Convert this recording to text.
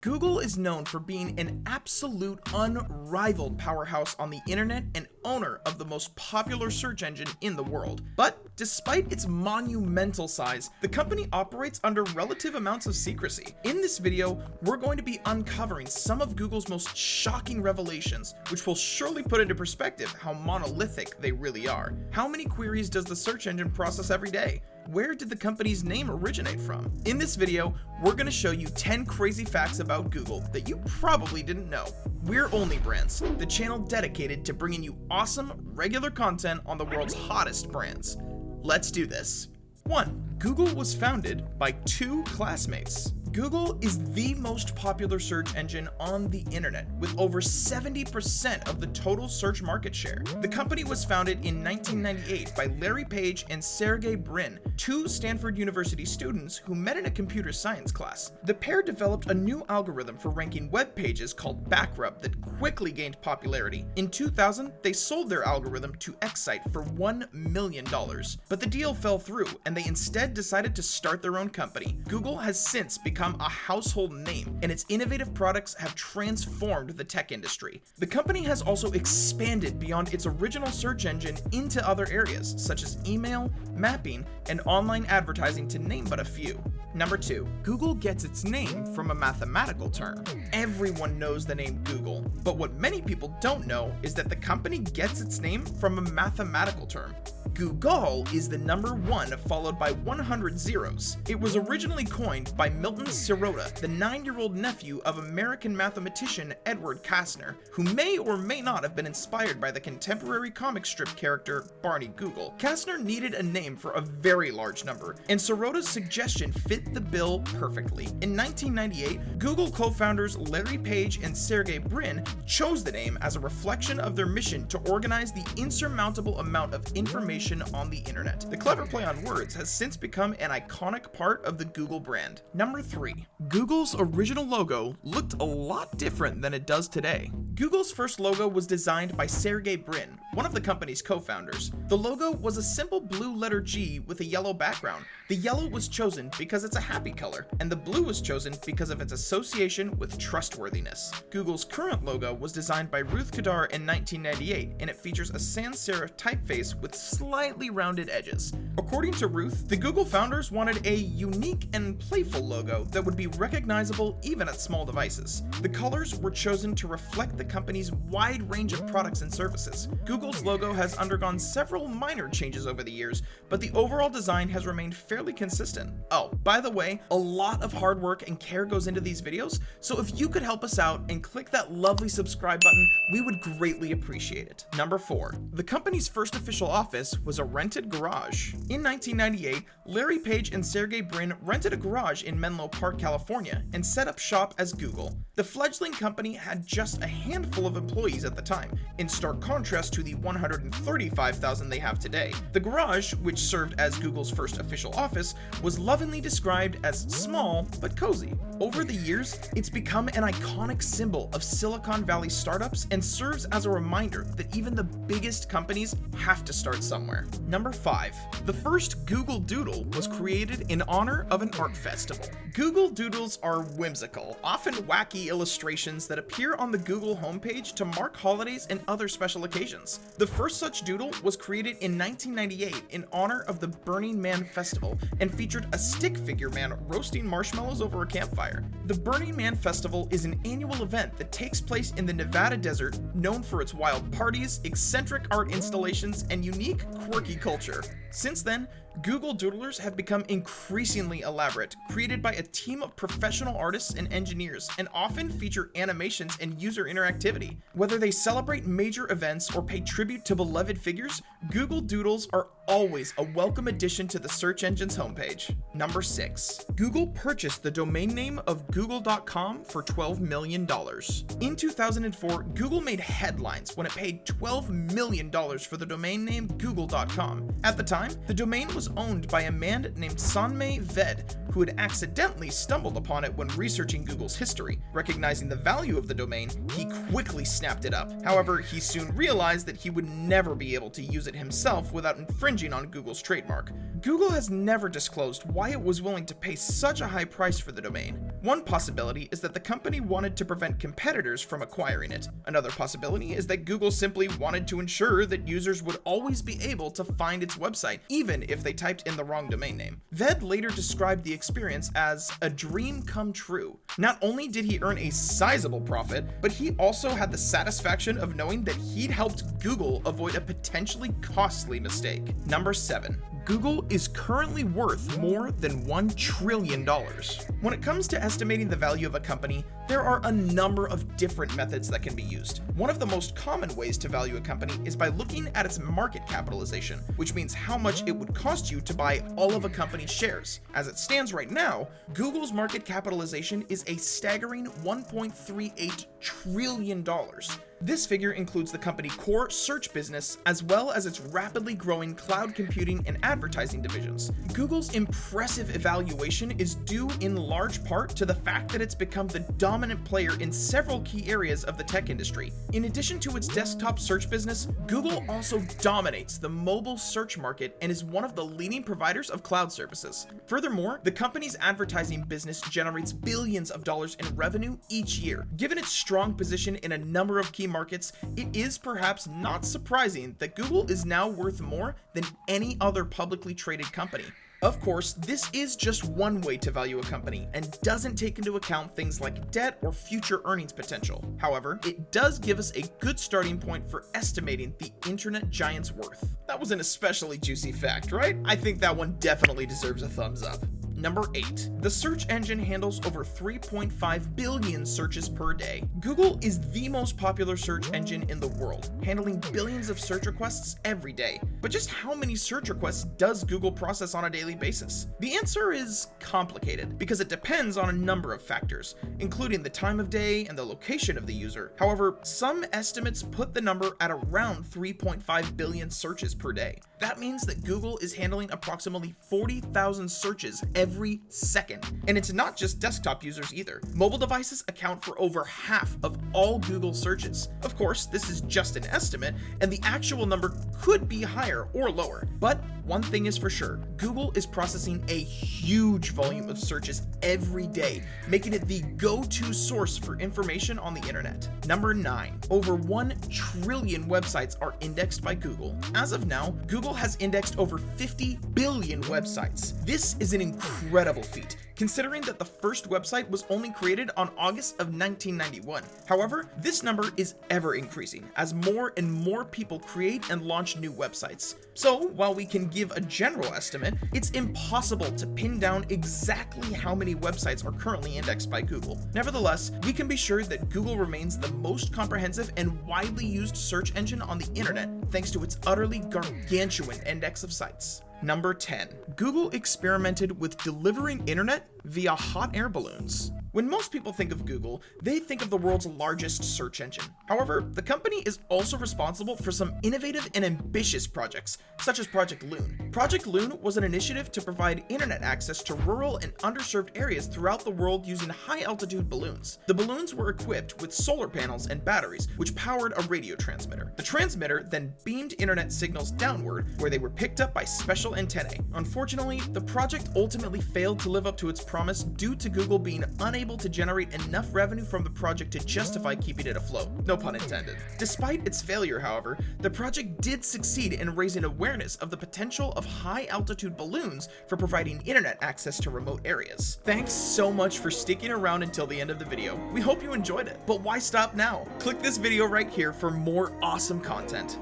Google is known for being an absolute unrivaled powerhouse on the internet and owner of the most popular search engine in the world. But despite its monumental size, the company operates under relative amounts of secrecy. In this video, we're going to be uncovering some of Google's most shocking revelations, which will surely put into perspective how monolithic they really are. How many queries does the search engine process every day? Where did the company's name originate from? In this video, we're going to show you 10 crazy facts about Google that you probably didn't know. We're OnlyBrands, the channel dedicated to bringing you awesome, regular content on the world's hottest brands. Let's do this. 1. Google was founded by two classmates. Google is the most popular search engine on the internet, with over 70% of the total search market share. The company was founded in 1998 by Larry Page and Sergey Brin, two Stanford University students who met in a computer science class. The pair developed a new algorithm for ranking web pages called Backrub that quickly gained popularity. In 2000, they sold their algorithm to Excite for $1 million. But the deal fell through, and they instead decided to start their own company. Google has since become a household name, and its innovative products have transformed the tech industry. The company has also expanded beyond its original search engine into other areas, such as email, mapping, and online advertising, to name but a few. Number 2. Google gets its name from a mathematical term. Everyone knows the name Google, but what many people don't know is that the company gets its name from a mathematical term. Google is the number 1 followed by 100 zeros. It was originally coined by Milton Sirota, the 9-year-old nephew of American mathematician Edward Kastner, who may or may not have been inspired by the contemporary comic strip character Barney Google. Kastner needed a name for a very large number, and Sirota's suggestion fit the bill perfectly. In 1998, Google co-founders Larry Page and Sergey Brin chose the name as a reflection of their mission to organize the insurmountable amount of information on the internet. The clever play on words has since become an iconic part of the Google brand. Number 3. Google's original logo looked a lot different than it does today. Google's first logo was designed by Sergey Brin, one of the company's co-founders. The logo was a simple blue letter G with a yellow background. The yellow was chosen because it's a happy color, and the blue was chosen because of its association with trustworthiness. Google's current logo was designed by Ruth Kadar in 1998, and it features a sans serif typeface with slightly rounded edges. According to Ruth, the Google founders wanted a unique and playful logo that would be recognizable even at small devices. The colors were chosen to reflect the company's wide range of products and services. Google's logo has undergone several minor changes over the years, but the overall design has remained fairly consistent. Oh, by the way, a lot of hard work and care goes into these videos, so if you could help us out and click that lovely subscribe button, we would greatly appreciate it. Number 4. The company's first official office was a rented garage. In 1998, Larry Page and Sergey Brin rented a garage in Menlo Park, California, and set up shop as Google. The fledgling company had just a handful of employees at the time, in stark contrast to the 135,000 they have today. The garage, which served as Google's first official office, was lovingly described as small but cozy. Over the years, it's become an iconic symbol of Silicon Valley startups and serves as a reminder that even the biggest companies have to start somewhere. Number 5. The first Google Doodle was created in honor of an art festival. Google Doodles are whimsical, often wacky illustrations that appear on the Google homepage to mark holidays and other special occasions. The first such doodle was created in 1998 in honor of the Burning Man festival and featured a stick figure man roasting marshmallows over a campfire. The Burning Man festival is an annual event that takes place in the Nevada desert, known for its wild parties, eccentric art installations, and unique, quirky culture. Since then, Google Doodlers have become increasingly elaborate, created by a team of professional artists and engineers, and often feature animations and user interactivity. Whether they celebrate major events or pay tribute to beloved figures, Google Doodles are always a welcome addition to the search engine's homepage. Number 6. Google purchased the domain name of Google.com for $12 million. In 2004, Google made headlines when it paid $12 million for the domain name Google.com. At the time, the domain was owned by a man named Sanmay Ved, who had accidentally stumbled upon it when researching Google's history. Recognizing the value of the domain, he quickly snapped it up. However, he soon realized that he would never be able to use it himself without infringing on Google's trademark. Google has never disclosed why it was willing to pay such a high price for the domain. One possibility is that the company wanted to prevent competitors from acquiring it. Another possibility is that Google simply wanted to ensure that users would always be able to find its website, even if they typed in the wrong domain name. Ved later described the experience as a dream come true. Not only did he earn a sizable profit, but he also had the satisfaction of knowing that he'd helped Google avoid a potentially costly mistake. Number 7. Google is currently worth more than $1 trillion. When it comes to estimating the value of a company, there are a number of different methods that can be used. One of the most common ways to value a company is by looking at its market capitalization, which means how much it would cost you to buy all of a company's shares. As it stands right now, Google's market capitalization is a staggering $1.38 trillion. This figure includes the company core search business, as well as its rapidly growing cloud computing and advertising divisions. Google's impressive evaluation is due in large part to the fact that it's become the dominant player in several key areas of the tech industry. In addition to its desktop search business, Google also dominates the mobile search market and is one of the leading providers of cloud services. Furthermore, the company's advertising business generates billions of dollars in revenue each year. Given its strong position in a number of key markets, it is perhaps not surprising that Google is now worth more than any other publicly traded company. Of course, this is just one way to value a company and doesn't take into account things like debt or future earnings potential. However, it does give us a good starting point for estimating the internet giant's worth. That was an especially juicy fact, right? I think that one definitely deserves a thumbs up. Number 8. The search engine handles over 3.5 billion searches per day. Google is the most popular search engine in the world, handling billions of search requests every day. But just how many search requests does Google process on a daily basis? The answer is complicated because it depends on a number of factors, including the time of day and the location of the user. However, some estimates put the number at around 3.5 billion searches per day. That means that Google is handling approximately 40,000 searches every second. And it's not just desktop users either. Mobile devices account for over half of all Google searches. Of course, this is just an estimate, and the actual number could be higher or lower. But one thing is for sure, Google is processing a huge volume of searches every day, making it the go-to source for information on the internet. Number 9. Over 1 trillion websites are indexed by Google. As of now, Google has indexed over 50 billion websites. This is an incredible feat, considering that the first website was only created on August of 1991. However, this number is ever increasing as more and more people create and launch new websites. So, while we can give a general estimate, it's impossible to pin down exactly how many websites are currently indexed by Google. Nevertheless, we can be sure that Google remains the most comprehensive and widely used search engine on the internet, thanks to its utterly gargantuan index of sites. Number 10. Google experimented with delivering internet via hot air balloons. When most people think of Google, they think of the world's largest search engine. However, the company is also responsible for some innovative and ambitious projects, such as Project Loon. Project Loon was an initiative to provide internet access to rural and underserved areas throughout the world using high-altitude balloons. The balloons were equipped with solar panels and batteries, which powered a radio transmitter. The transmitter then beamed internet signals downward, where they were picked up by special antennae. Unfortunately, the project ultimately failed to live up to its promise due to Google being unable to generate enough revenue from the project to justify keeping it afloat. No pun intended. Despite its failure, however, the project did succeed in raising awareness of the potential of high-altitude balloons for providing internet access to remote areas. Thanks so much for sticking around until the end of the video. We hope you enjoyed it. But why stop now? Click this video right here for more awesome content.